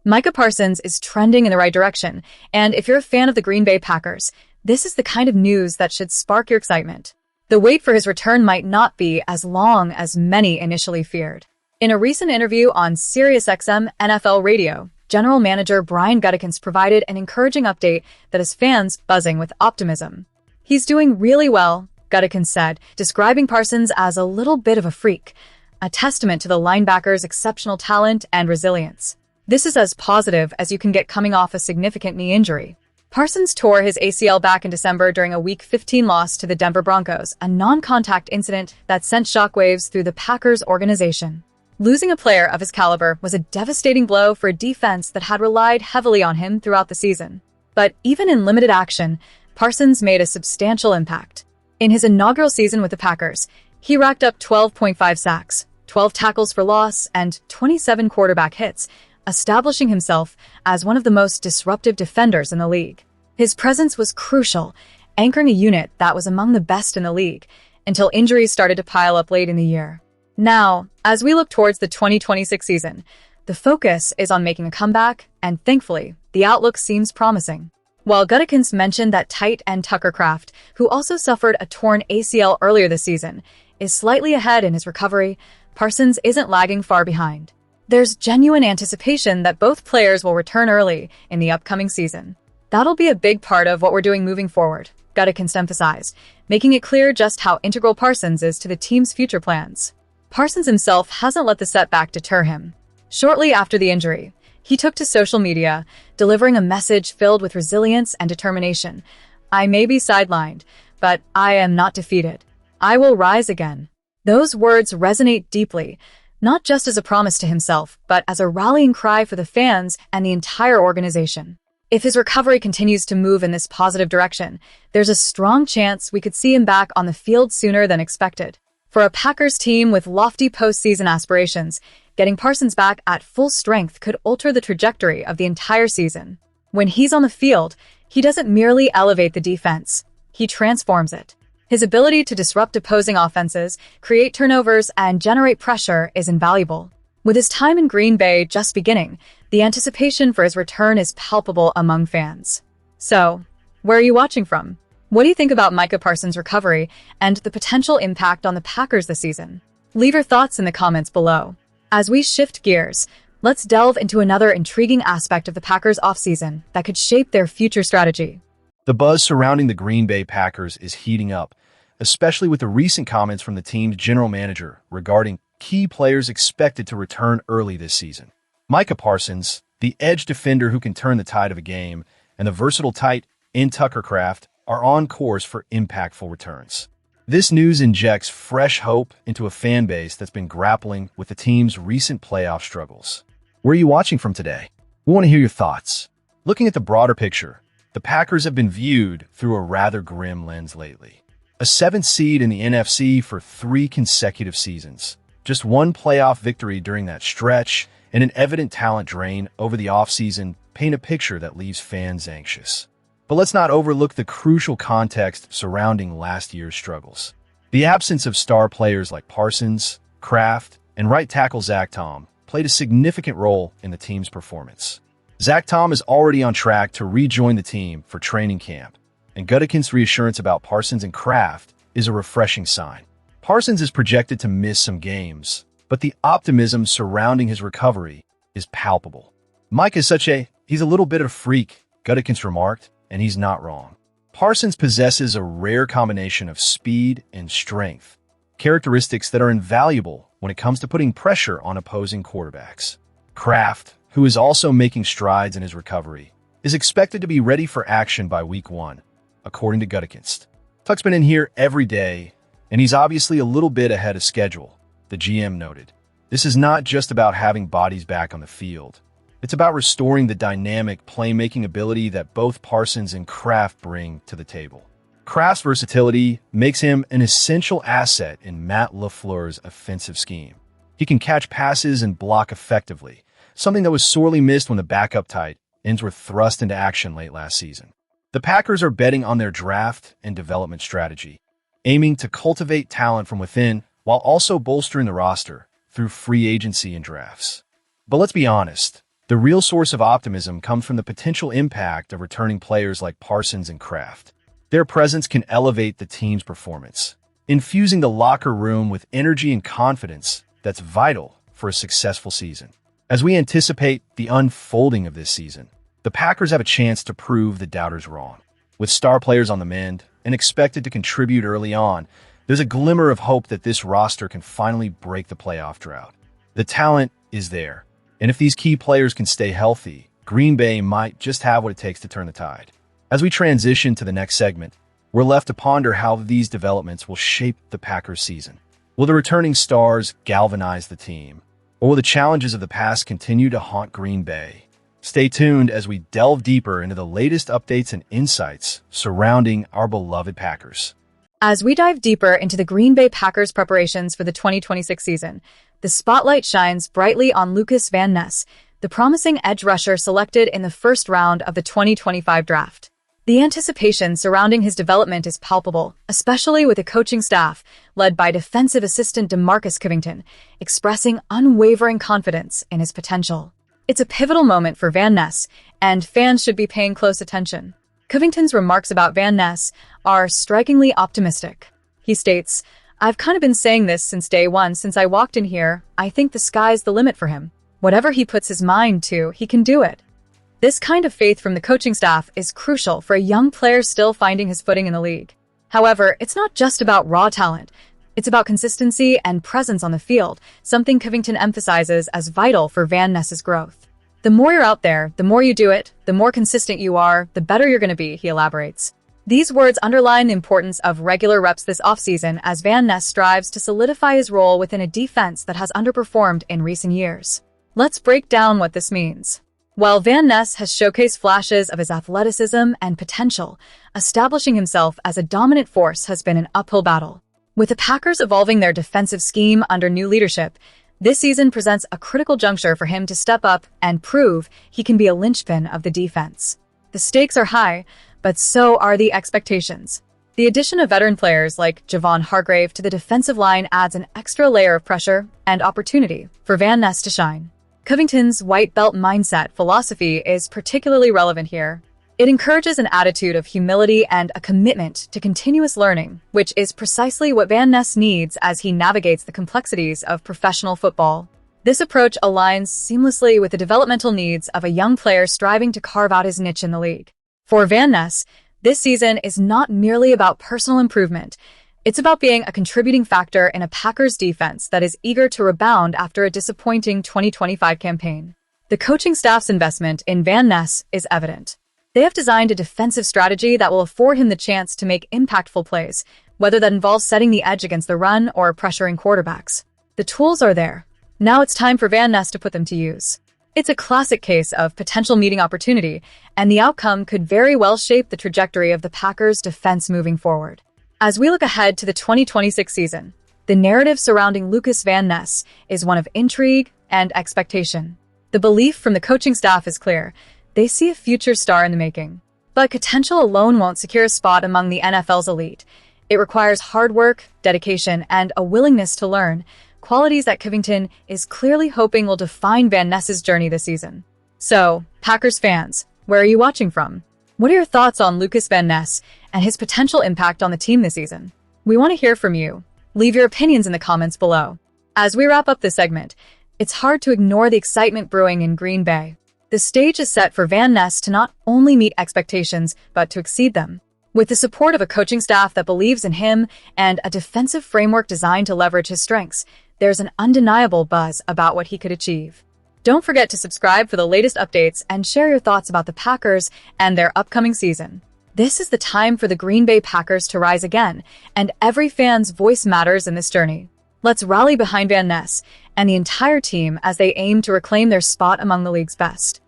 Micah Parsons is trending in the right direction, and if you're a fan of the Green Bay Packers, this is the kind of news that should spark your excitement. The wait for his return might not be as long as many initially feared. In a recent interview on SiriusXM NFL Radio, General Manager Brian Gutekunst provided an encouraging update that has fans buzzing with optimism. "He's doing really well," Gutekunst said, describing Parsons as a little bit of a freak, a testament to the linebacker's exceptional talent and resilience. This is as positive as you can get coming off a significant knee injury. Parsons tore his ACL back in December during a Week 15 loss to the Denver Broncos, a non-contact incident that sent shockwaves through the Packers organization. Losing a player of his caliber was a devastating blow for a defense that had relied heavily on him throughout the season. But even in limited action, Parsons made a substantial impact. In his inaugural season with the Packers, he racked up 12.5 sacks, 12 tackles for loss, and 27 quarterback hits, establishing himself as one of the most disruptive defenders in the league. His presence was crucial, anchoring a unit that was among the best in the league, until injuries started to pile up late in the year. Now, as we look towards the 2026 season, the focus is on making a comeback, and thankfully, the outlook seems promising. While Gutekunst mentioned that tight end Tucker Kraft, who also suffered a torn ACL earlier this season, is slightly ahead in his recovery, Parsons isn't lagging far behind. There's genuine anticipation that both players will return early in the upcoming season. That'll be a big part of what we're doing moving forward, Gutekunst emphasized, making it clear just how integral Parsons is to the team's future plans. Parsons himself hasn't let the setback deter him. Shortly after the injury, he took to social media, delivering a message filled with resilience and determination. "I may be sidelined, but I am not defeated. I will rise again." Those words resonate deeply, not just as a promise to himself, but as a rallying cry for the fans and the entire organization. If his recovery continues to move in this positive direction, there's a strong chance we could see him back on the field sooner than expected. For a Packers team with lofty postseason aspirations, getting Parsons back at full strength could alter the trajectory of the entire season. When he's on the field, he doesn't merely elevate the defense, he transforms it. His ability to disrupt opposing offenses, create turnovers, and generate pressure is invaluable. With his time in Green Bay just beginning, the anticipation for his return is palpable among fans. So, where are you watching from? What do you think about Micah Parsons' recovery and the potential impact on the Packers this season? Leave your thoughts in the comments below. As we shift gears, let's delve into another intriguing aspect of the Packers' offseason that could shape their future strategy. The buzz surrounding the Green Bay Packers is heating up, especially with the recent comments from the team's general manager regarding key players expected to return early this season. Micah Parsons, the edge defender who can turn the tide of a game, and the versatile tight end Tucker Kraft are on course for impactful returns. This news injects fresh hope into a fan base that's been grappling with the team's recent playoff struggles. Where are you watching from today? We want to hear your thoughts. Looking at the broader picture, the Packers have been viewed through a rather grim lens lately. A 7th seed in the NFC for 3 consecutive seasons, just one playoff victory during that stretch, and an evident talent drain over the offseason paint a picture that leaves fans anxious. But let's not overlook the crucial context surrounding last year's struggles. The absence of star players like Parsons, Kraft, and right tackle Zach Tom played a significant role in the team's performance. Zach Tom is already on track to rejoin the team for training camp, and Gutekunst's reassurance about Parsons and Kraft is a refreshing sign. Parsons is projected to miss some games, but the optimism surrounding his recovery is palpable. Mike is he's a little bit of a freak, Gutekunst remarked, and he's not wrong. Parsons possesses a rare combination of speed and strength, characteristics that are invaluable when it comes to putting pressure on opposing quarterbacks. Kraft, who is also making strides in his recovery, is expected to be ready for action by week 1, according to Gutekunst. Tuck's been in here every day, and he's obviously a little bit ahead of schedule, the GM noted. This is not just about having bodies back on the field. It's about restoring the dynamic playmaking ability that both Parsons and Kraft bring to the table. Kraft's versatility makes him an essential asset in Matt LaFleur's offensive scheme. He can catch passes and block effectively, something that was sorely missed when the backup tight ends were thrust into action late last season. The Packers are betting on their draft and development strategy, aiming to cultivate talent from within while also bolstering the roster through free agency and drafts. But let's be honest, The real source of optimism comes from the potential impact of returning players like Parsons and Kraft. Their presence can elevate the team's performance, infusing the locker room with energy and confidence that's vital for a successful season. As we anticipate the unfolding of this season, the Packers have a chance to prove the doubters wrong. With star players on the mend and expected to contribute early on, there's a glimmer of hope that this roster can finally break the playoff drought. The talent is there, and if these key players can stay healthy, Green Bay might just have what it takes to turn the tide. As we transition to the next segment, we're left to ponder how these developments will shape the Packers season. Will the returning stars galvanize the team, or will the challenges of the past continue to haunt Green Bay? Stay tuned as we delve deeper into the latest updates and insights surrounding our beloved Packers. As we dive deeper into the Green Bay Packers preparations for the 2026 season, the spotlight shines brightly on Lukas Van Ness, the promising edge rusher selected in the first round of the 2025 draft. The anticipation surrounding his development is palpable, especially with a coaching staff led by defensive assistant DeMarcus Covington, expressing unwavering confidence in his potential. It's a pivotal moment for Van Ness, and fans should be paying close attention. Covington's remarks about Van Ness are strikingly optimistic. He states, "I've kind of been saying this since day one, since I walked in here. I think the sky's the limit for him. Whatever he puts his mind to, he can do it." This kind of faith from the coaching staff is crucial for a young player still finding his footing in the league. However, it's not just about raw talent. It's about consistency and presence on the field, something Covington emphasizes as vital for Van Ness's growth. "The more you're out there, the more you do it, the more consistent you are, the better you're going to be," he elaborates. These words underline the importance of regular reps this offseason as Van Ness strives to solidify his role within a defense that has underperformed in recent years. Let's break down what this means. While Van Ness has showcased flashes of his athleticism and potential, establishing himself as a dominant force has been an uphill battle. With the Packers evolving their defensive scheme under new leadership, this season presents a critical juncture for him to step up and prove he can be a linchpin of the defense. The stakes are high, but so are the expectations. The addition of veteran players like Javon Hargrave to the defensive line adds an extra layer of pressure and opportunity for Van Ness to shine. Covington's white belt mindset philosophy is particularly relevant here. It encourages an attitude of humility and a commitment to continuous learning, which is precisely what Van Ness needs as he navigates the complexities of professional football. This approach aligns seamlessly with the developmental needs of a young player striving to carve out his niche in the league. For Van Ness, this season is not merely about personal improvement. It's about being a contributing factor in a Packers defense that is eager to rebound after a disappointing 2025 campaign. The coaching staff's investment in Van Ness is evident. They have designed a defensive strategy that will afford him the chance to make impactful plays, whether that involves setting the edge against the run or pressuring quarterbacks. The tools are there. Now it's time for Van Ness to put them to use. It's a classic case of potential meeting opportunity, and the outcome could very well shape the trajectory of the Packers' defense moving forward. As we look ahead to the 2026 season, the narrative surrounding Lukas Van Ness is one of intrigue and expectation. The belief from the coaching staff is clear. They see a future star in the making. But potential alone won't secure a spot among the NFL's elite. It requires hard work, dedication, and a willingness to learn, qualities that Covington is clearly hoping will define Van Ness's journey this season. So, Packers fans, where are you watching from? What are your thoughts on Lukas Van Ness and his potential impact on the team this season? We want to hear from you. Leave your opinions in the comments below. As we wrap up this segment, it's hard to ignore the excitement brewing in Green Bay. The stage is set for Van Ness to not only meet expectations, but to exceed them. With the support of a coaching staff that believes in him and a defensive framework designed to leverage his strengths, there's an undeniable buzz about what he could achieve. Don't forget to subscribe for the latest updates and share your thoughts about the Packers and their upcoming season. This is the time for the Green Bay Packers to rise again, and every fan's voice matters in this journey. Let's rally behind Van Ness and the entire team as they aim to reclaim their spot among the league's best.